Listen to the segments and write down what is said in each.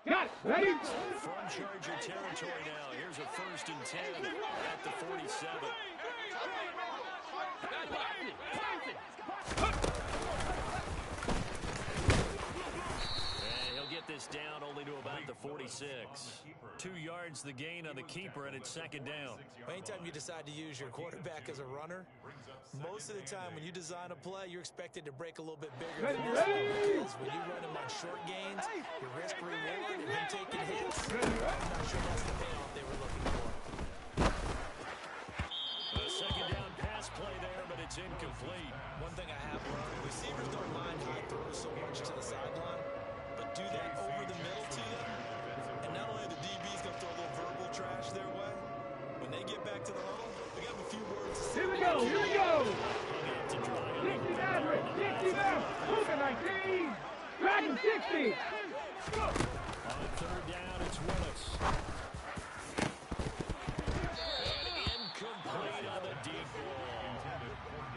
Got it. Ready? From Charger territory now. Here's a 1st and 10 at the 47. And he'll get this down only to about the 46. 2 yards the gain on the keeper, and it's 2nd down. Anytime you decide to use your quarterback as a runner, most of the time when you design a play, you're expected to break a little bit bigger than this one, because when you run him on short gains, your risk reward and him taking hits, I'm not sure that's the payoff they were looking for. A 2nd down pass play there, but it's incomplete. One thing I have learned, receivers don't mind high throws so much to the sideline, but do that over the middle to them, and not only the DB's going to throw a little verbal trash their way, when they get back to the huddle, they got a few words to say. Here we go. 60 average. 60 now. Moving 19. Dragon 60. On 3rd down, it's Willis. And incomplete on the deep ball.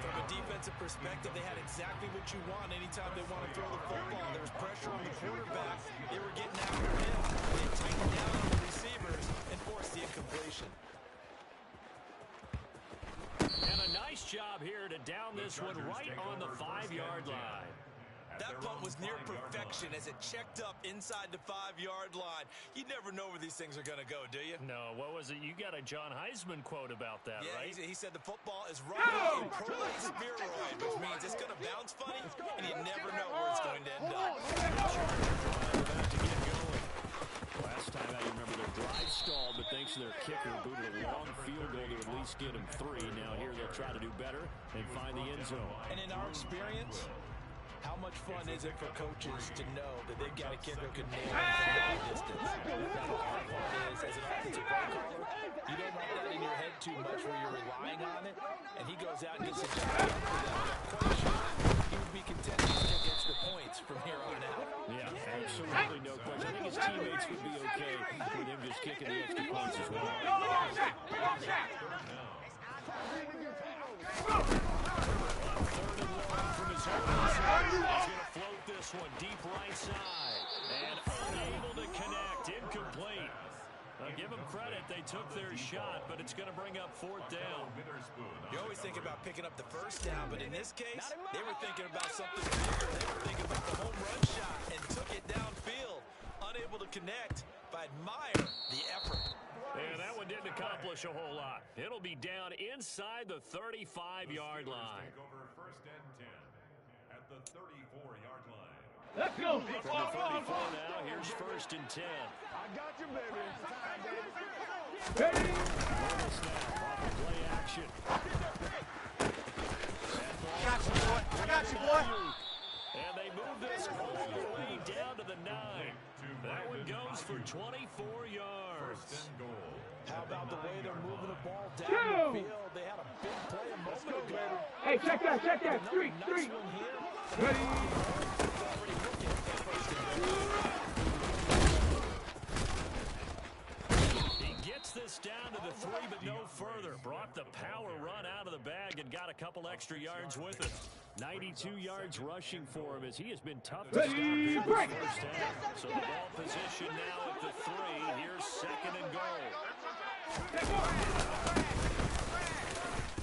From a defensive perspective, they had exactly what you want anytime they want to throw the football. There was pressure on the quarterback. They were getting after him. They tightened down on the receivers and forced the incompletion. And a nice job here to down this one right on the 5-yard line. That punt was near perfection as it checked up inside the 5-yard line. You never know where these things are going to go, do you? No, what was it? You got a John Heisman quote about that, yeah, right? He said the football is running in prolate spheroid, which means it's going to bounce funny, and you never know where it's going to end up. About to get going. Last time I remember their drive stalled, but thanks to their kicker, booted a long field goal to at least get them 3. Now here they'll try to do better and find the end zone. And in our experience, how much fun is it for coaches to know that they've got a kicker who can nail it from that distance? Now, the hard part is, as an offensive play caller, you don't want that in your head too much where you're relying on it, and he goes out and gets a job done for them. I'm quite sure he would be content to kick extra points from here on out. Yeah, absolutely no question. I think his teammates would be okay with him just kicking the extra points as well. He's going to float this one deep right side. And unable to connect. Incomplete. Give them credit. They took their shot, but it's going to bring up 4th down. You always think about picking up the 1st down, but in this case, they were thinking about something bigger. They were thinking about the home run shot and took it downfield. Unable to connect, but admire the effort. And that one didn't accomplish a whole lot. It'll be down inside the 35-yard line. Take over 1st and 10 at the 34-yard line. Let's go. From the 34 now, here's 1st and 10. I got you, baby. Ready? Off of play action. I got you, boy. And they move this all the way down to the 9. That one goes for 24 yards. 1st and goal. How about the way they're moving the ball down the field? They had a big play a moment ago. Hey, check that. 3. Nice one here. Ready? He gets this down to the 3, but no further. Brought the power run out of the bag and got a couple extra yards with it. 92 yards rushing for him as he has been tough to stop in the first half. So the ball position now at the 3. Here's 2nd and goal.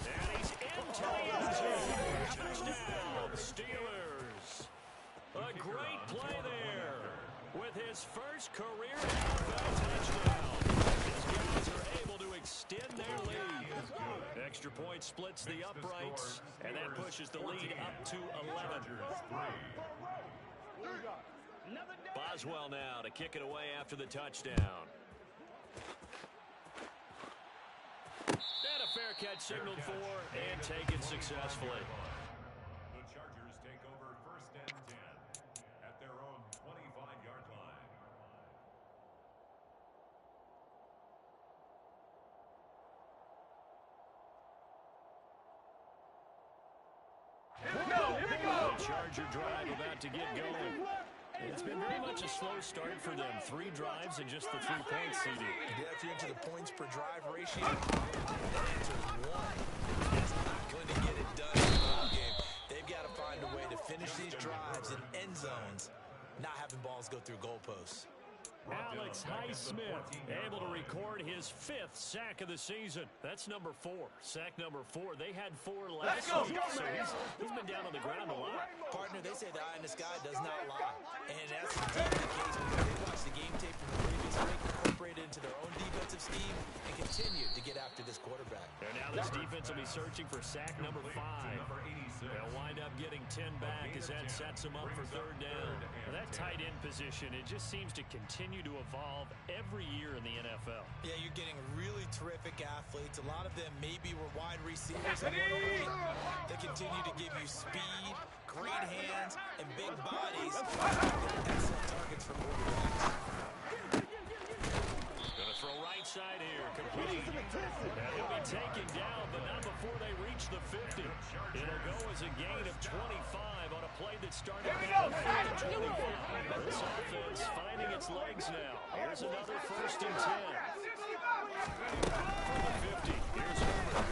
And he's into the end zone. Touchdown, Steelers. A great play there with his first career NFL touchdown. His guys are able to extend their lead. Extra point splits the uprights, and that pushes the lead up to 11. Boswell now to kick it away after the touchdown. And a fair catch signaled for and taken successfully. The Chargers take over 1st and 10 at their own 25-yard line. Here we go. Charger drive about to get going. It's been very much a slow start for them. 3 drives and just the 3 points, CD. Yeah, if you're into the points per drive ratio, the answer is 1. That's not going to get it done in the ball game. They've got to find a way to finish these drives in end zones, not having balls go through goalposts. Alex Highsmith able to record his 5th sack of the season. That's number 4. Sack number 4. They had 4 last week, so he's been down on the ground a lot. Partner, they say the eye in the sky does not lie. And that's indeed the case because they watched the game tape from the previous week, incorporated into their own defensive scheme, and continue to get after this quarterback. And now this defense will be searching for sack number 5. They'll wind up getting 10 back as that sets them up for 3rd down. Now that tight end position, it just seems to continue to evolve every year in the NFL. Yeah, you're getting really terrific athletes. A lot of them maybe were wide receivers at one point. They continue to give you speed, great hands, and big bodies. Excellent targets for quarterbacks. Going to throw right side here, complete. And he'll be taken down, but not before they reach the 50. It'll go as a gain of 25 on a play that started at the 25. This offense finding its legs now. Here's another 1st and 10. From the 50, here's Herbert.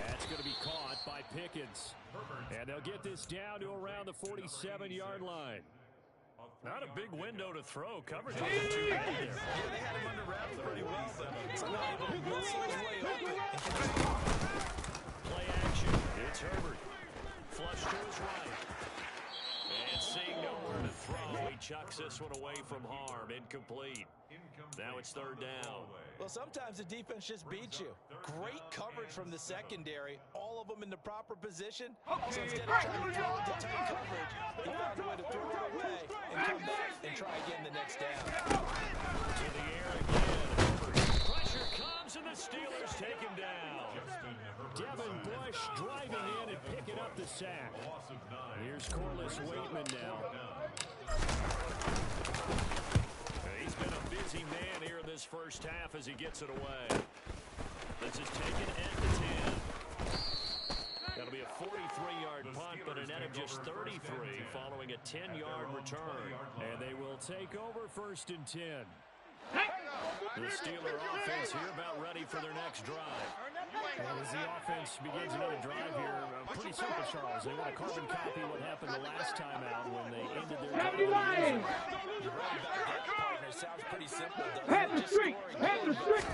That's going to be caught by Pickens. And they'll get this down to around the 47-yard line. Not a big window to throw. Coverage wasn't too bad there. Yeah, they had him under wraps pretty well, but somehow able to muscle his way open. Play action. It's Herbert. Flush to his right. And seeing nowhere to throw, he chucks this one away from harm. Incomplete. Now it's 3rd down. Well, sometimes the defense just beats you. Great coverage from the secondary. All of them in the proper position. So instead of trying to throw into tight coverage, he found a way to throw it away and come back and try again the next down. To the air again. Pressure comes and the Steelers take him down. Devin Bush driving in and picking up the sack. Here's Corliss Waitman now. He's been a busy man here in this 1st half as he gets it away. This is taken at the 10. That'll be a 43-yard punt, but a net of just 33 following a 10-yard return. And they will take over 1st and 10. The Steeler offense here about ready for their next drive. Well, as the offense begins another drive here, pretty simple, Charles. They want to carbon copy what happened the last time out when they ended their drive. You're right about that, partner. Sounds pretty simple. Head the street! Head the street!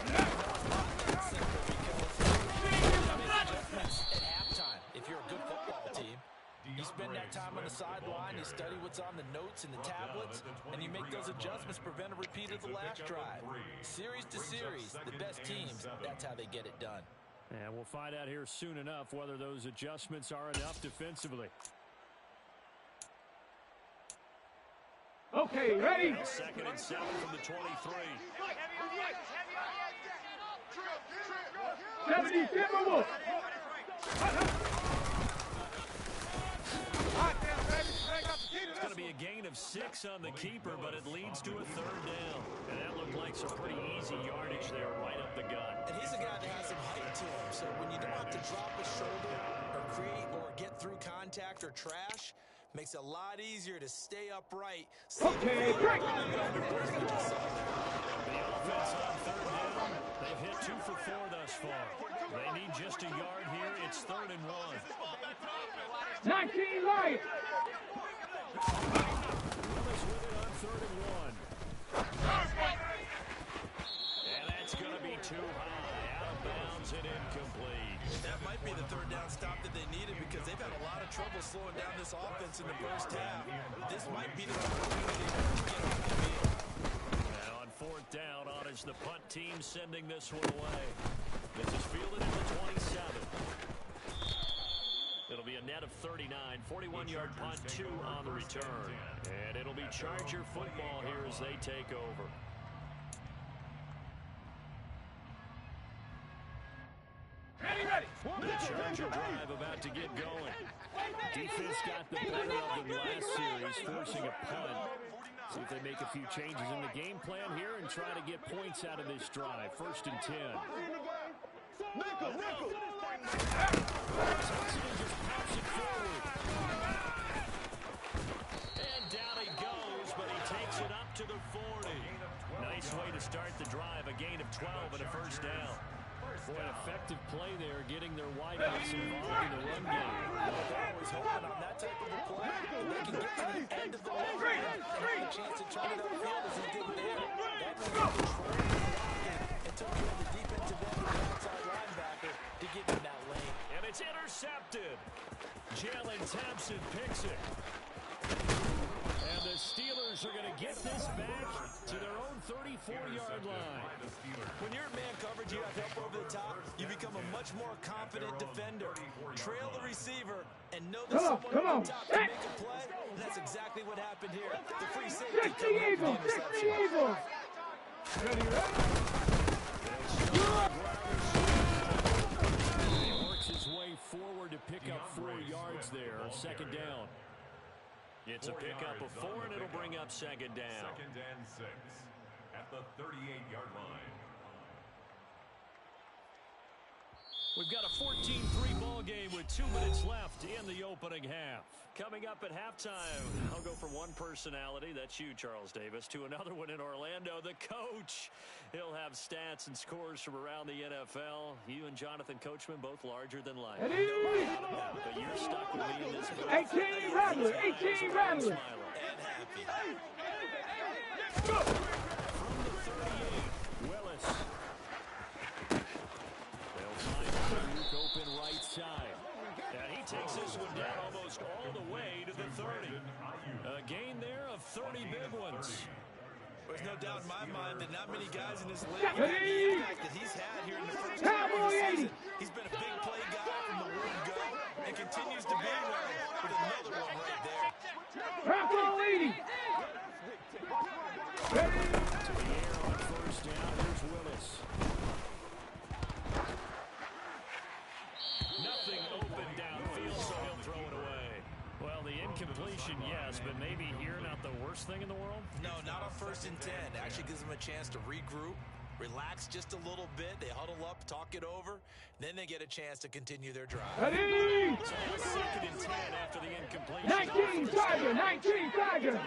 At halftime, if you're a good football team, you spend that time on the sideline, you study what's on the notes and the tablets, and you make those adjustments to prevent a repeat of the last drive. Series to series, the best teams, that's how they get it done. And we'll find out here soon enough whether those adjustments are enough defensively. Okay, ready? 2nd and 7 from the 23. 70, Timberwolves! It's going to be a gain of 6 on the keeper, but it leads to a 3rd down. And that looked like some pretty easy yardage there right up the gut. And he's a guy that has some height to him, so when you don't have to drop a shoulder or create or get through contact or trash, makes it a lot easier to stay upright. Okay, break! The offense on 3rd down, they've hit 2 for 4 thus far. They need just a yard here. It's 3rd and 1. 19 light! Willis with it on 3rd and 1. And that's going to be too high. Out of bounds and incomplete. That might be the 3rd down stop that they needed because they've had a lot of trouble slowing down this offense in the 1st half. This might be the opportunity to get off the field. And on 4th down, on is the punt team sending this one away. This is fielded at the 27. It'll be a net of 39, 41-yard punt, 2 on the return. And it'll be Charger football here as they take over. Ready! The Charger drive about to get going. Defense got the better of them last series, forcing a punt. See if they make a few changes in the game plan here and try to get points out of this drive. 1st and 10. Just pops it forward. And down he goes, but he takes it up to the 40. Nice way to start the drive. A gain of 12 and a 1st down. Boy, an effective play there, getting their wideouts involved in the run game. They're always hoping on that type of a play. If they can get to the end of the line and have a chance to turn it upfield as he did there. That means he controlled the pocket and took care of the defensive end of the outside linebacker to get in that lane. And it's intercepted. Jalen Thompson picks it. And the Steelers are going to get this back to their own 34-yard line. When you're in man coverage, you have help over the top. You become a much more confident defender. Trail the receiver and know that someone over the top can make a play. And that's exactly what happened here. The free safety coming up with the interception. He works his way forward to pick up 4 yards there on second down. It's a pickup of 4, and it'll bring up second down. Second and 6 at the 38-yard line. We've got a 14-3 ball game with 2 minutes left in the opening half. Coming up at halftime, I'll go from one personality, that's you, Charles Davis, to another one in Orlando, the coach. He'll have stats and scores from around the NFL. You and Jonathan Coachman both larger than life. But you're stuck with me in this booth. 18 Rattler, 18 Rattler. From the 38, Willis. They'll find Luke open right side. And he takes this one down almost all the way to the 30. A gain there of 30 big ones. There's no doubt in my mind that not many guys in this league have had the impact that he's had here in the first half of the season. He's been a big play guy from the word go and continues to be one with another one right there. Raffle 80. To the air on first down. Here's Willis. Nothing open downfield, so he'll throw it away. Well, the incompletion, yes, but maybe here not the worst thing in the world? No, not on 1st and 10. It actually gives them a chance to regroup, relax just a little bit. They huddle up, talk it over, then they get a chance to continue their drive. Ready? So now 2nd and 10 after the incompletion. 19 Tiger, 19 Tiger.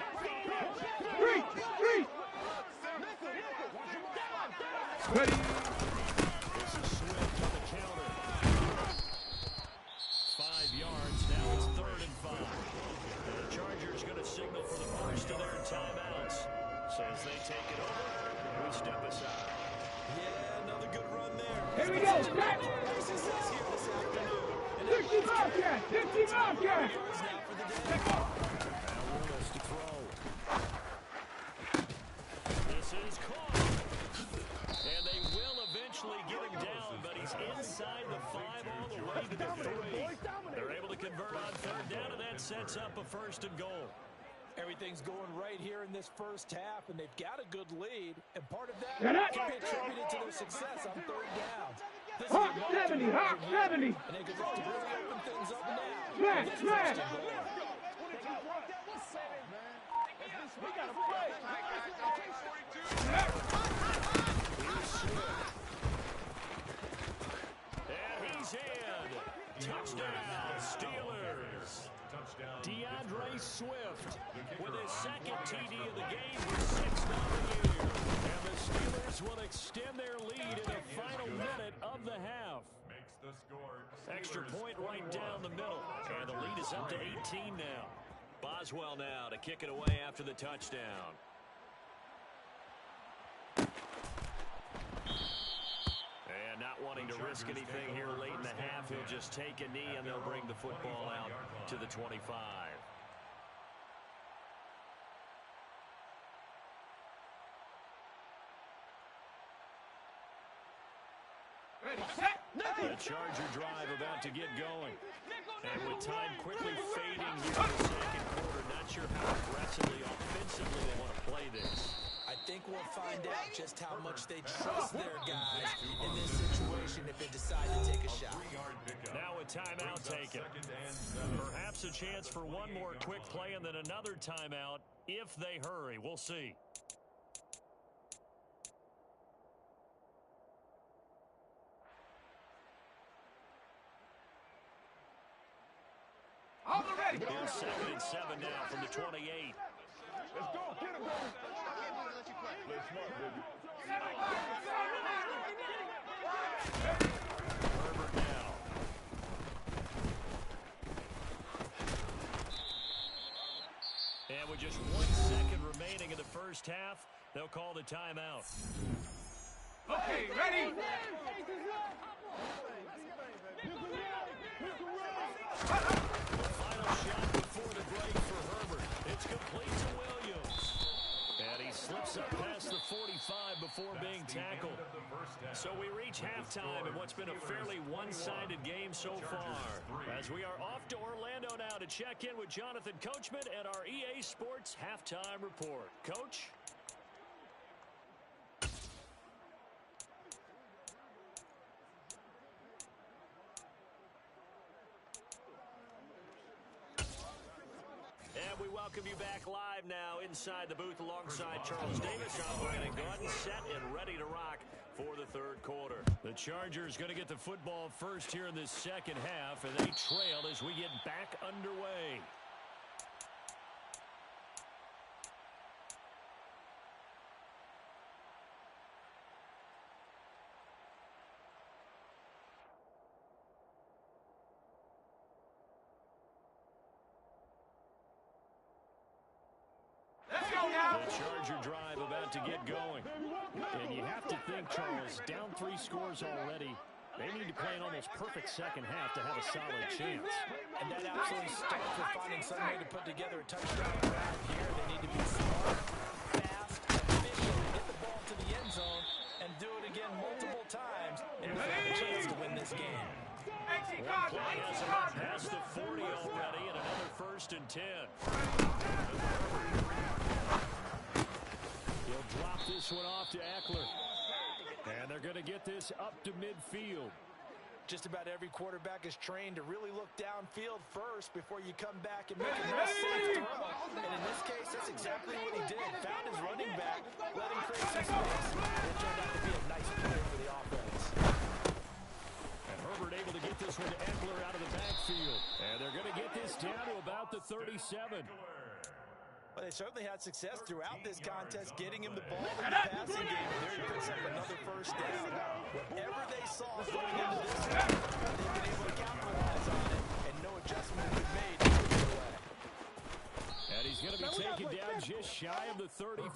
3. Ready? This is Swift on the counter. 5 yards, now it's 3rd and 5. And the Chargers going to signal for the first of their timeouts. So as they take it over, we step aside. Yeah, another good run there. Here we go, Jack. Their success here this afternoon. 50 Bobcat, 50 Bobcat. Now for the day. Now Willis to throw. This is caught. And they will eventually get him down, but he's inside the 5 all the way to the 3. They're able to convert on 3rd down, and that sets up a 1st and goal. Everything's going right here in this first half, and they've got a good lead, and part of that Get up. can be attributed to their success on 3rd down. This is a Hawk moment 70, to Hawk win, 70. and they could look to really open things up now. Smash, With this smash. 1st and goal. We got to play. And he's in. Touchdown, Steelers. DeAndre Swift with his 2nd TD of the game with 6 now in the year. And the Steelers will extend their lead in the final minute of the half. Makes the score. Extra point right down the middle. And the lead is up to 18 now. Boswell now to kick it away after the touchdown. And not wanting to risk anything here late in the half, he'll just take a knee and they'll bring the football out to the 25. The Charger drive about to get going. And with time quickly fading here in the 2nd quarter, not sure how aggressively, offensively they want to play this. I think we'll find out just how much they trust their guys in this situation if they decide to take a shot. Now a timeout taken. Perhaps a chance for one more quick play and then another timeout if they hurry. We'll see. Here's 2nd and 7 now from the 28. Let's go. Get him, baby. Play smart, baby. Herbert now. And with just 1 second remaining remaining in the first half. They'll call the timeout. Okay, ready? The final shot before the break for Herbert. It's complete to Williams. And he slips up past the 45 before being tackled. So we reach halftime in what's been a fairly one-sided game so far. As we are off to Orlando now to check in with Jonathan Coachman and our EA Sports Halftime Report. Coach? And we welcome you back live now inside the booth alongside Charles Davis. I'm Brandon Gaudin, set and ready to rock for the third quarter. The Chargers going to get the football first here in this second half, and they trail as we get back underway. The Charger drive about to get going. And you have to think, Charles, down 3 scores already. They need to play an almost perfect second half to have a solid chance. And that absolutely starts with finding some way to put together a touchdown drive here. They need to be smart, fast, efficient, get the ball to the end zone, and do it again multiple times in order to have a chance to win this game. One play has him up past the 40 already, and another 1st and 10. He'll drop this one off to Eckler. And they're going to get this up to midfield. Just about every quarterback is trained to really look downfield first before you come back and make a nice safe throw. And in this case, that's exactly what he did. Found his running back, let him create some space, and it turned out to be a nice play for the offense. And Herbert able to get this one to Eckler out of the backfield. And they're going to get this down to about the 37. Well, they certainly had success throughout this contest, getting him the ball in the passing game. There he picks up another 1st down. Whatever they saw going into this one, they've been able to capitalize on it, and no adjustment has been made to take it away. And he's going to be taken down just shy of the 35.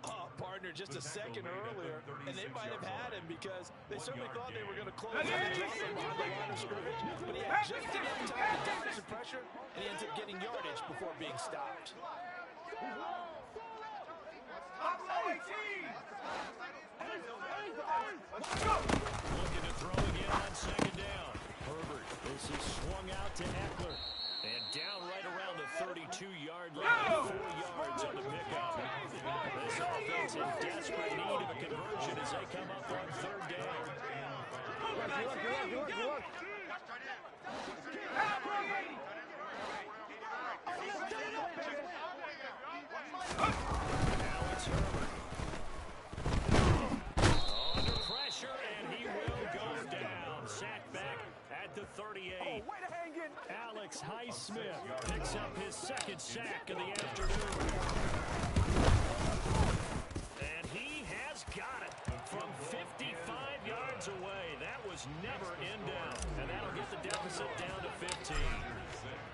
Oh, partner, just a second earlier, and they might have had him because they certainly thought they were going to close out and drop him behind the line of scrimmage. But he had just enough time to defensive pressure, and he ends up getting yardage before being stopped. Looking to throw again on 2nd down. Herbert, this is swung out to Eckler. And down right around the 32-yard line, 4 yards on the pickup. This offense in desperate need of a conversion as they come up on 3rd down. Now it's Herbert. Under pressure, and he will go down. Sacked back at the 38. Alex Highsmith picks up his 2nd sack of the afternoon. And he has got it from 55 yards away. That was never in down. And that'll get the deficit down to 15.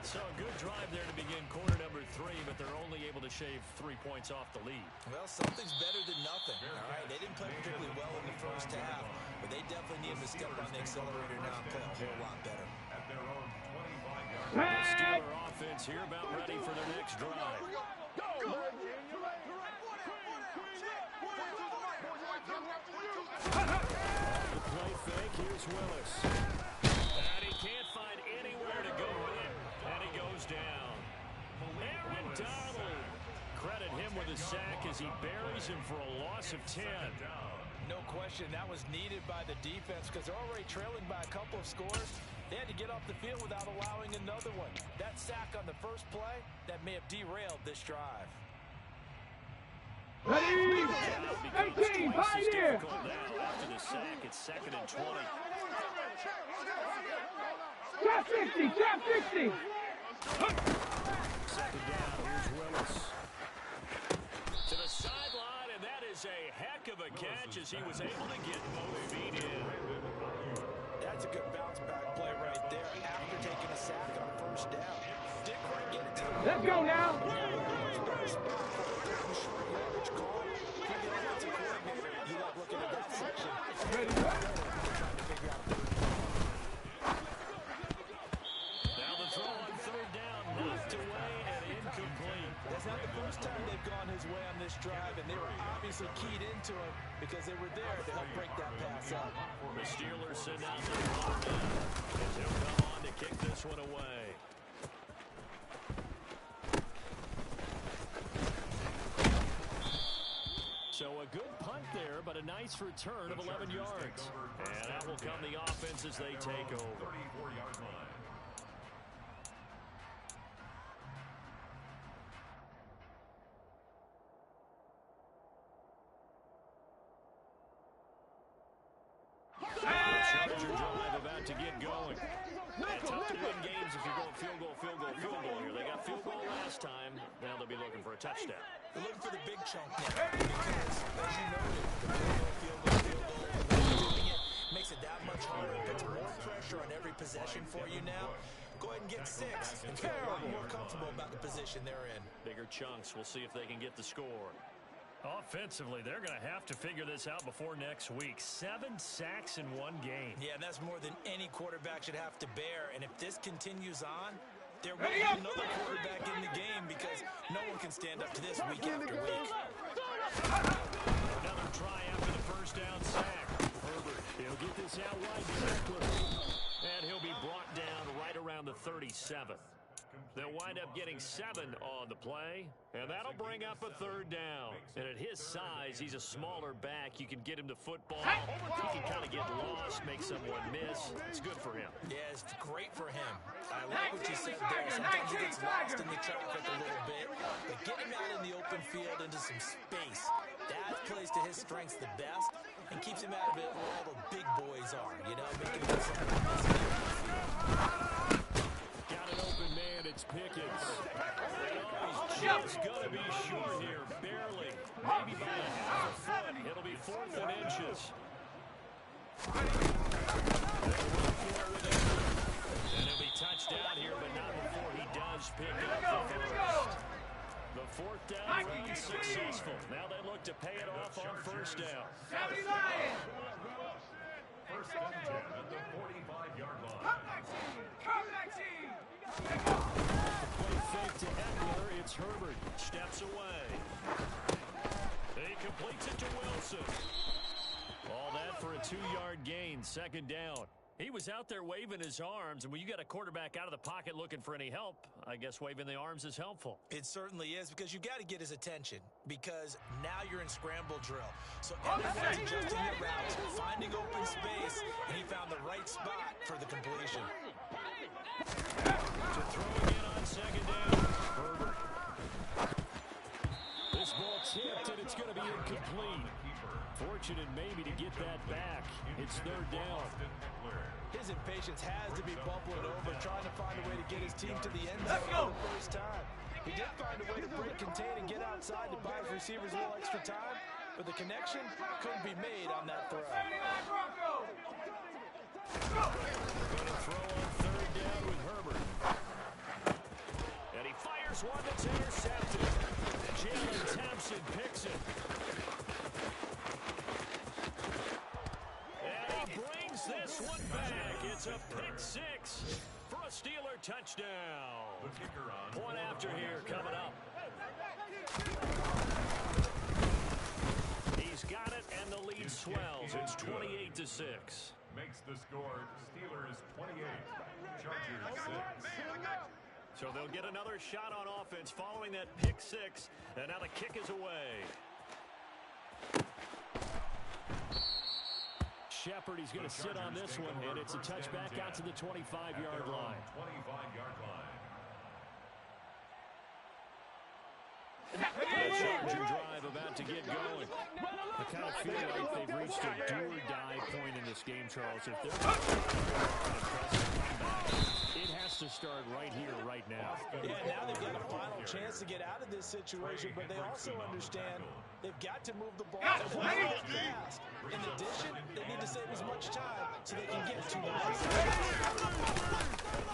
So a good drive there to begin quarter number 3, but they're only able to shave 3 points off the lead. Well, something's better than nothing. All right, they didn't play particularly well in the first half, but they definitely need to step on the accelerator now and play a whole lot better. The Steeler offense here about ready for their next drive. The play fake, here's Willis. And he can't find anywhere to go in, and he goes down. Aaron Donald. Credit him with a sack as he buries him for a loss of 10. No question, that was needed by the defense because they're already trailing by a couple of scores. They had to get off the field without allowing another one. That sack on the first play, that may have derailed this drive. Ready? 18, Pioneer! After the sack, it's 2nd and 20. Trap 60, trap 60! 2nd down, here's Willis. To the sideline, and that is a heck of a catch as he was able to get both feet in. That's a good bounce back play right there after taking a sack on 1st down. Didn't quite get it to him. Let's go now! Much better spot for Ready? Now the throw on third down, knocked away and incomplete. That's not the first time they've gone his way on this drive, and they were obviously keyed into him because they were there to help break that pass up. The Steelers send out the runner now, as he'll come on to kick this one away. So a good punt there, but a nice return of 11 yards. And out will come the offense as they take over. 34-yard line. Charger drive about to get going. It's tough to win games if you're going field goal here. They got field goal last time. Now they'll be looking for a touchdown. They're looking for the big chunk play because, as you noted, the field goal, doing it makes it that much harder. It puts more pressure on every possession for you now. Go ahead and get 6 and feel a lot more comfortable about the position they're in. Bigger chunks. We'll see if they can get the score. Offensively, they're going to have to figure this out before next week. 7 sacks in one game. Yeah, and that's more than any quarterback should have to bear. And if this continues on, there will be another quarterback in the game because no one can stand up to this week after week. Another try after the first down sack. Herbert, he'll get this out wide to Eckler. And he'll be brought down right around the 37th. They'll wind up getting 7 on the play, and that'll bring up a third down. And at his size, he's a smaller back. You can get him to football. He can kind of get lost, make someone miss. It's good for him. Yeah, it's great for him. I like what you said there. Sometimes he gets lost in the traffic a little bit, but get him out in the open field into some space. That plays to his strengths the best and keeps him out of it where all the big boys are, you know, making him something else in the open field. Got an open man, it's Pickens. He's going to be short here, barely. Maybe by a half a foot. It'll be 4th and inches. And he'll be touched out here, but not before he does pick up the first. The 4th down run successful. Now they look to pay it off on first down. First and 10 at the 45-yard line. Play fake to Eckler. It's Herbert. Steps away. He completes it to Wilson. All that for a 2-yard gain. 2nd down. He was out there waving his arms, and when you got a quarterback out of the pocket looking for any help, I guess waving the arms is helpful. It certainly is because you've got to get his attention because now you're in scramble drill. So everyone's adjusting their routes, finding open space, and he found the right spot for the completion. To throw again on 2nd down. Herbert. This ball tipped, and it's going to be incomplete. Fortunate maybe to get that back. It's 3rd down. His impatience has to be bubbling over, trying to find a way to get his team to the end zone for the first time. He did find a way to break, contain, and get outside to buy his receivers a little extra time, but the connection couldn't be made on that throw. Going to throw on 3rd down with Herbert. And he fires one that's intercepted. Jalen Thompson picks it. And he brings this one back. It's a pick 6 for a Steeler touchdown. Point after here coming up. He's got it, and the lead swells. It's 28-6. Makes the score Steelers 28, Chargers 6. So they'll get another shot on offense following that pick 6, and now the kick is away. Shepard, he's going to sit on this one, and it's a touchback out to the 25-yard line. 25-yard line. The Charger drive about to get going. I kind of feel like they've reached a do-or-die point in this game, Charles. If they're going to come back, it has to start right here, right now. Yeah, now they've got a final chance to get out of this situation, but they also understand they've got to move the ball fast. In addition, they need to save as much time so they can get to the line.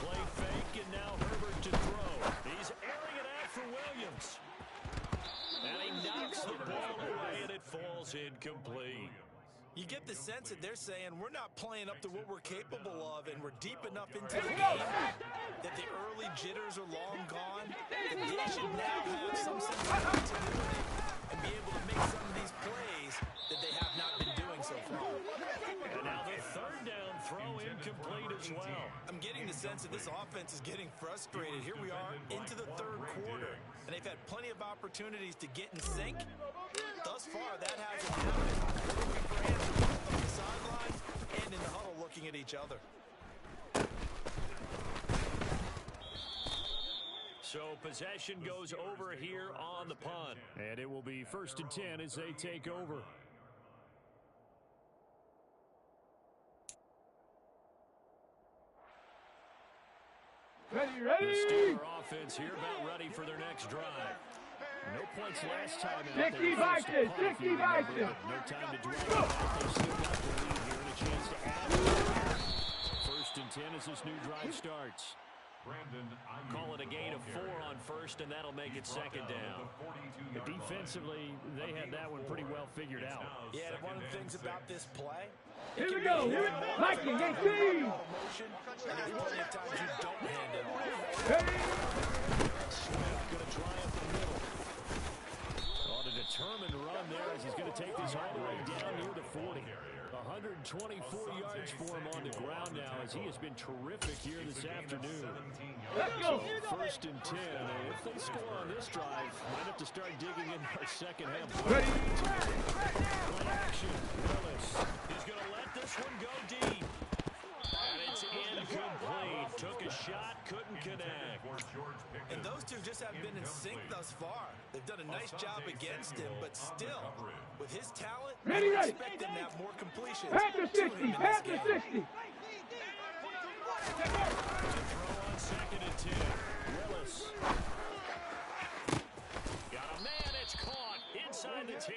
Play fake, and now Herbert to throw. He's airing it out for Williams. And he knocks the ball away, and it falls incomplete. You get the sense that they're saying we're not playing up to what we're capable of, and we're deep enough into the game that the early jitters are long gone, that they should now have some sense of responsibility and be able to make some of these plays that they have not been doing so far. And now the third down throw incomplete as well. I'm getting the sense that this offense is getting frustrated. Here we are into the third quarter, and they've had plenty of opportunities to get in sync. Thus far, that hasn't happened. They're looking for answers both on the sidelines and in the huddle looking at each other. So possession goes over here on the punt. And it will be 1st and 10 as they take over. Ready, The ready! Steeler offense here about ready for their next drive. No points last time. out 60 there. Vikings, 60 Vikings. No time to dwell on that. They still got the lead here and a chance to add. 1st and 10 as this new drive starts. Call it a gain of 4 on first, and that'll make it 2nd down. But defensively, they had that one pretty well figured out. Yeah, and one of the things about this play, Here we go. Viking 18. motion, and there's plenty of times you don't hand it off. Ready? Swift going to try up the middle. On a determined run there as he's going to take this all the way down near the 40. 124 yards for him on the ground now as he has been terrific here this afternoon. Let's go. 1st and 10. If they score on this drive, might have to start digging in our second half. Ready? Play action. Willis. He's going to let this one go deep. And it's incomplete. Took a shot, couldn't connect. And those two just haven't been in sync thus far. They've done a nice job against him, but still, with his talent, Ready, you ready. expect him to have more completions. Panther to him 60. in this Panther game. 60. To throw on 2nd and 10. Willis. Got a man, it's caught inside the 10.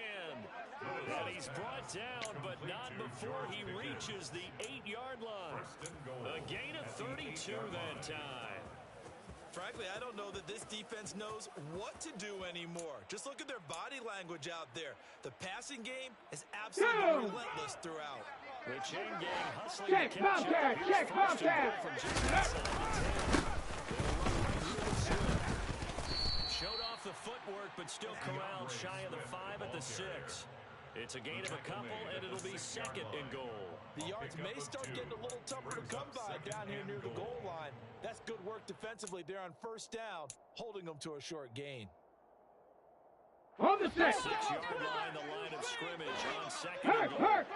And he's brought down, but not before he reaches the 8-yard line. A gain of 32 that time. Frankly, I don't know that this defense knows what to do anymore. Just look at their body language out there. The passing game is absolutely relentless throughout. The chain gang hustling Check, to catch up. Bobcat, Here's check, 1st and goal Bobcat. from just inside the 10. Showed off the footwork, but still corralled shy of the 5 at the 6. It's a gain of a couple, and it'll be 2nd and goal. The yards may start getting a little tougher to come by down here near the goal line. That's good work defensively there on 1st down, holding them to a short gain. On the 6. 6-yard line, the line of scrimmage on 2nd and Hurt, goal. hurt.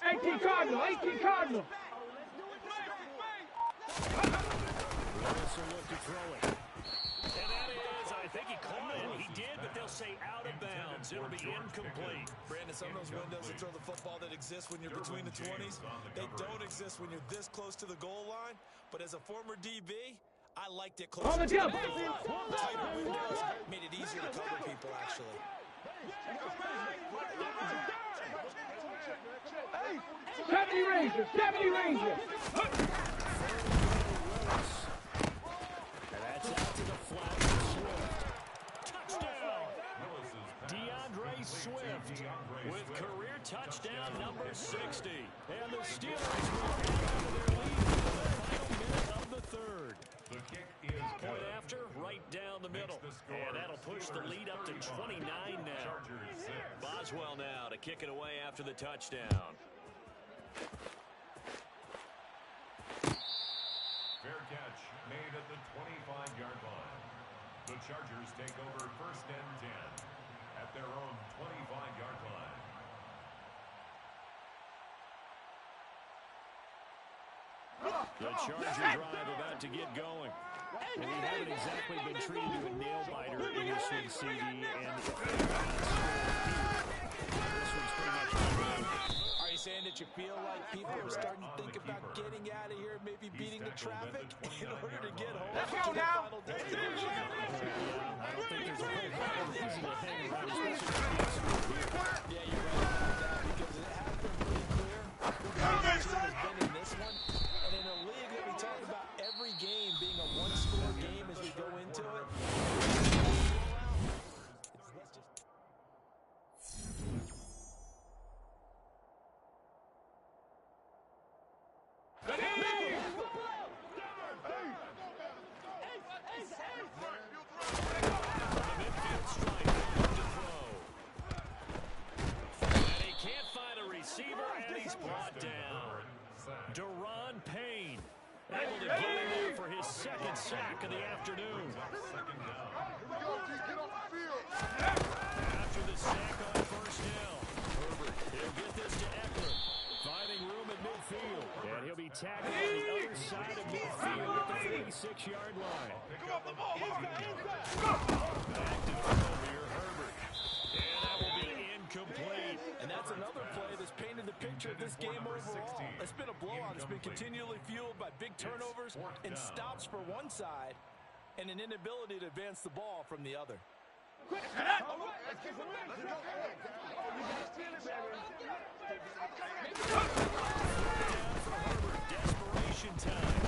Hey, 18 Cardinal, 18 Cardinal. Willis will look to throw it. And that is, I think he caught it. He did, but they'll say out of bounds. It'll be incomplete. Brandon, some of those windows to throw the football that exist when you're between the 20s, they don't exist when you're this close to the goal line. But as a former DB, I liked it closer On the to the jump. goal line. Tighter windows made it easier to cover people, actually. 70 Rangers, 70 Rangers. And that's out to the flat for Swift. Touchdown! DeAndre Swift with career touchdown number 60. And the Steelers move down to their lead in the final minute of the 3rd. Point after, right down the middle. And that'll push the lead up to 29 now. Boswell now to kick it away after the touchdown. Fair catch made at the 25-yard line. The Chargers take over 1st and 10 at their own 25-yard line. The Charger drive about to get going. And we haven't exactly been treated to a nail-biter in this one, CD. And if they're not scoring here, this one's pretty much over. Are you saying that you feel like people are starting to think about getting out of here, maybe beating the traffic in order to get home Let's to go their now. final destination? I don't think there's a whole lot of reason to hang around, especially Yeah, you're right about that because it has been pretty clear who the team has been in this one. And in a league that we talk about every game being a one-score game as we go into it, it's less pick of the afternoon. Second down. After the sack on first down, Herbert, he'll get this to Eckler. Finding room at midfield. And he'll be tackled on the other side of midfield at the 46-yard line. Back to throw here, Herbert. And that will be incomplete. And that's another play that's painted the picture of this game overall. It's been a blowout. It's been continually fueled by big turnovers and stops for one side and an inability to advance the ball from the other. Desperation time.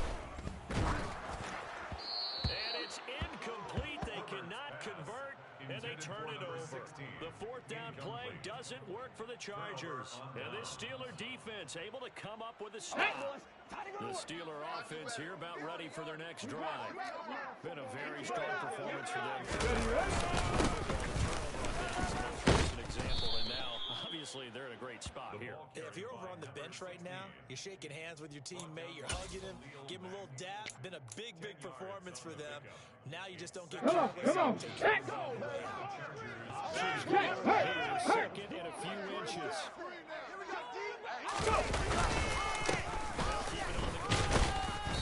And it's incomplete. They cannot convert, and they turn it over. The fourth down play doesn't work for the Chargers. And this Steeler defense able to come up with a stop. The Steeler offense here about ready for their next drive. Been a very strong performance for them. An example, and now obviously they're in a great spot here. If you're over on the bench right now, you're shaking hands with your teammate, you're hugging him, give him a little dap. Been a big performance for them. Now you just don't get careless. Come on. Second and a few inches.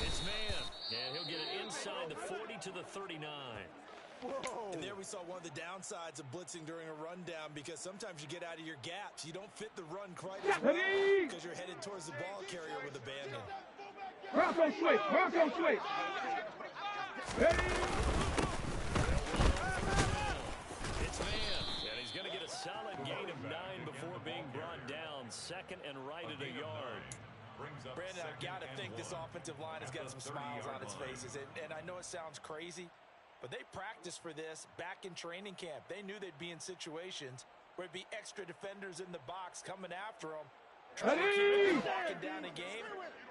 It's man, and he'll get it inside the 40 to the 39. And there we saw one of the downsides of blitzing during a rundown, because sometimes you get out of your gaps. You don't fit the run quite as well because you're headed towards the ball carrier with abandon. Bronco switch. It's man, and he's going to get a solid gain of 9 before being brought down. Second and right at a yard. Brandon, I've got to think this offensive line has got some smiles on its faces. And I know it sounds crazy, but they practiced for this back in training camp. They knew they'd be in situations where it'd be extra defenders in the box coming after them, trying to keep them backing down a game.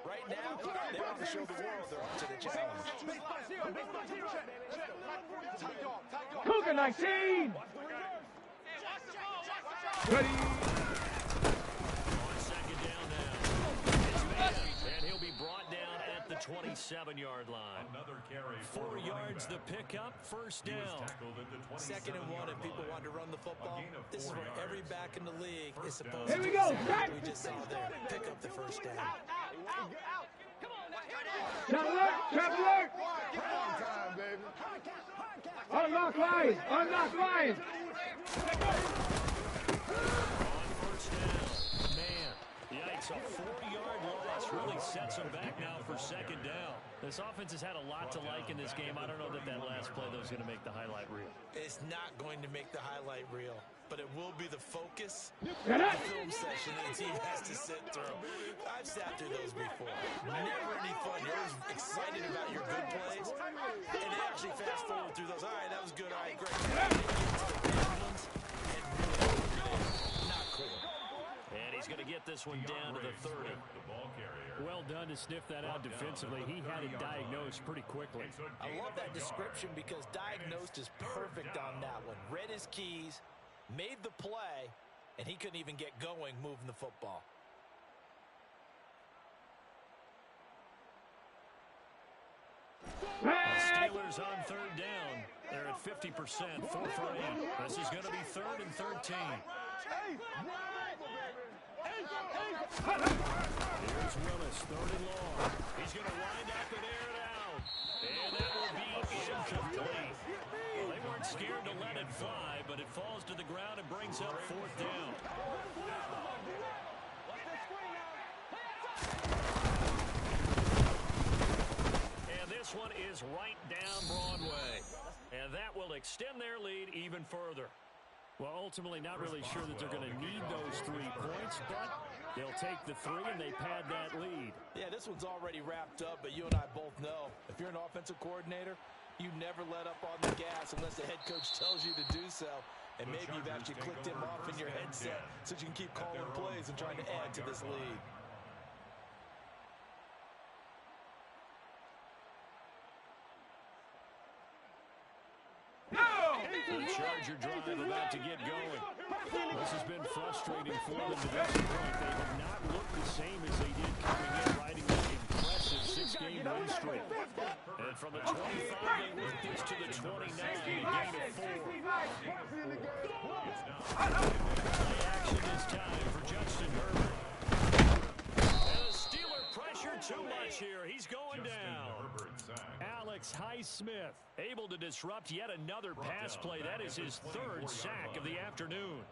Right now, they want to show the world they're up to the challenge. Cougar 19. Ready. On second down now. It's man, and he'll be brought down at the 27-yard line. 4 yards the pickup, first down. Second and 1, if people want to run the football, this is where every back in the league is supposed Here to we do go. what we just saw there. Pick up the first down. Trap alert. Unlock lines. On first down, man, yikes, a 4-yard loss really sets them back now for second down. This offense has had a lot to like in this game. I don't know that last play, though, is going to make the highlight reel. It's not going to make the highlight reel, but it will be the focus of Get the up. film session that the team has to sit through. I've sat through those before. Never any fun. You're always excited about your good plays, and they actually fast forward through those. All right, that was good. All right, great. Not cool. And he's going to get this one down to the 30. Well done to sniff that out defensively. He had it diagnosed pretty quickly. I love that description because diagnosed is perfect on that one. Read his keys, made the play, and he couldn't even get going moving the football. Steelers on third down. They're at 50%, 4 for 8. This is going to be 3rd and 13. Here's Willis, 3rd and long. He's going to wind up and air it out. And that will be incomplete. Well, they weren't scared to let it fly, but it falls to the ground and brings up 4th down. And this one is right down Broadway. And that will extend their lead even further. Well, ultimately not really sure that they're going to need those 3 points, but they'll take the 3 and they pad that lead. Yeah, this one's already wrapped up, but you and I both know if you're an offensive coordinator, you never let up on the gas unless the head coach tells you to do so. And maybe you've actually clicked him off in your headset so you can keep calling plays and trying to add to this lead. The Charger drive about to get going. This has been frustrating for them to this point. They have not looked the same as they did coming in, riding that impressive 6 six-game win streak. And from the 25, they work this to the 29, a gain of 4. Play action this time for Justin Herbert. And the Steeler pressure too much here. He's going down. Alex Highsmith able to disrupt yet another pass play. That is his third sack of the afternoon.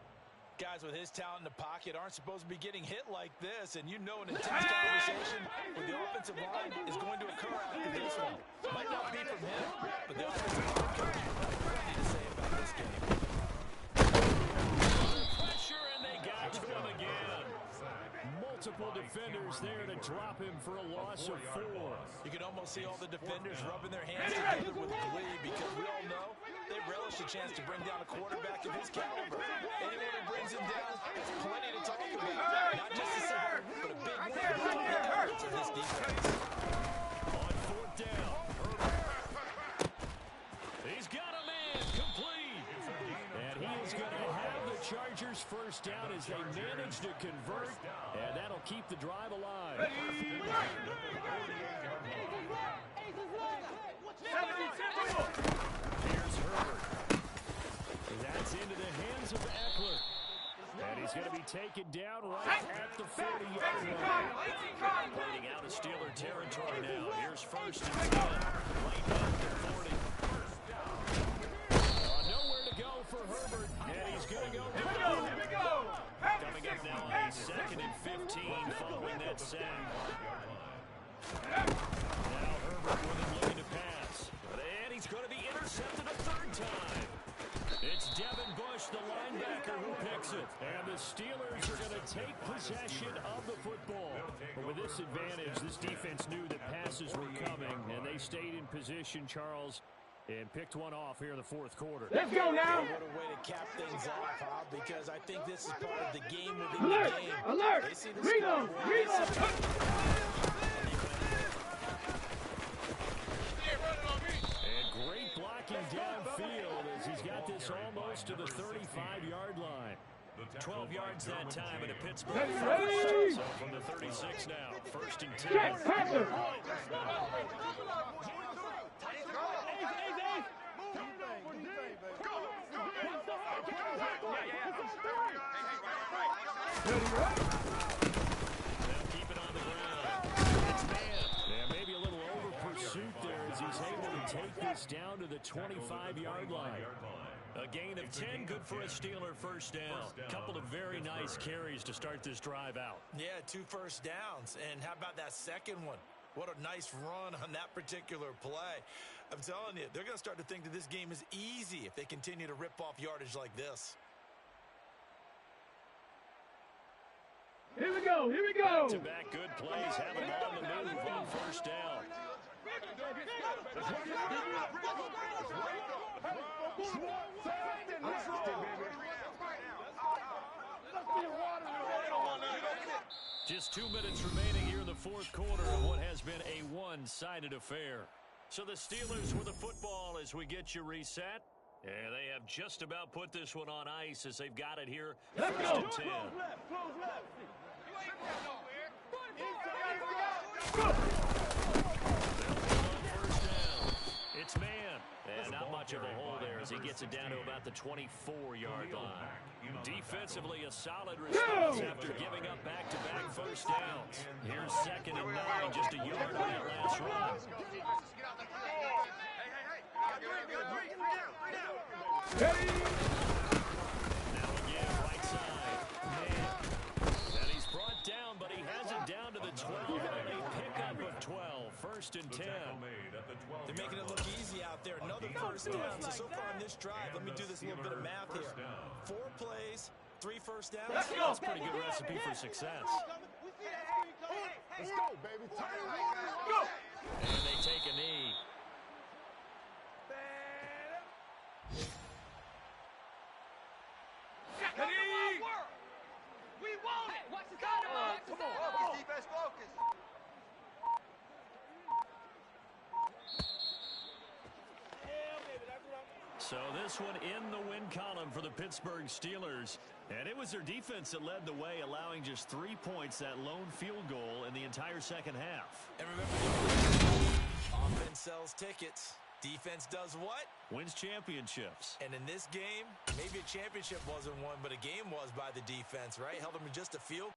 Guys with his talent in the pocket aren't supposed to be getting hit like this, and you know an intense conversation with the offensive line is going to occur after this one. Might not be from him, but the offensive line coach will have plenty to say about this game. Pressure, and they got to him again. Multiple defenders there to drop him for a loss of 4. You can almost see all the defenders rubbing their hands together with glee because we all know they relish a chance to bring down a quarterback of his caliber. Anyone who brings him down, it's plenty to talk about. Not just a sack, but a big win for this defense. On 4th down, Herbert. He's got a man complete. And he is going to have the Chargers first down as they manage to convert. And that'll keep the drive alive. Here's Herbert. That's into the hands of Eckler. And he's going to be taken down right at the 40-yard line. Playing out of Steeler territory now. Here's 1st and 10. Right at the 40. Nowhere to go for Herbert. And he's going to go down. Here we go. Coming up now on a 2nd and 15 following that sack. Now Herbert with him looking to pass. And he's going to be intercepted a 3rd time. It's Devin Bush, the linebacker, who picks it. And the Steelers are going to take possession of the football. But with this advantage, this defense knew that passes were coming, and they stayed in position, Charles, and picked one off here in the 4th quarter. Let's go now. What a way to cap things off, huh? Because I think this is part of the game within Alert! the game. Alert! They see the Reload! scoreboard, Reload! they see And great blocking downfield as he's got this almost to the 35-yard line. 12 yards that time in a Pittsburgh first. So from the 36 now, 1st and 10. Check, Packer. They'll keep it on the ground. It's man. Yeah, maybe a little over pursuit there as he's able to take this down to the 25-yard line. A gain of 10, good for a Steeler first down. Couple of very nice carries to start this drive out. Yeah, 2 first downs. And how about that second one? What a nice run on that particular play. I'm telling you, they're going to start to think that this game is easy if they continue to rip off yardage like this. Here we go. Here we go. Back-to-back good plays have him on the move on first down. Just 2 minutes remaining here in the 4th quarter of what has been a one-sided affair. So the Steelers with the football as we get you reset. And they have just about put this one on ice as they've got it here. Let's 1st go. and 10. First down. It's man. And not much of a hole there as he gets it down to about the 24-yard line. Defensively, a solid response after giving up back-to-back first downs. Here's 2nd and 9, just a yard on that last run. Ready. Now again, right side. Man. And he's brought down, but he has it down to the 12 and a pickup of 12. 1st and 10. They're making it look easy out there. Another first down. So far on this drive, let me do this little bit of math here. 4 plays, 3 first downs. Let's go. That's a pretty good recipe for success. Let's go, baby. Go. And they take a knee. We want it. Watch the side. Come on. Focus, defense, focus. So this one in the win column for the Pittsburgh Steelers. And it was their defense that led the way, allowing just 3 points, that lone field goal in the entire second half. And remember, offense sells tickets. Defense does what? Wins championships. And in this game, maybe a championship wasn't won, but a game was by the defense, right? Held them in just a field.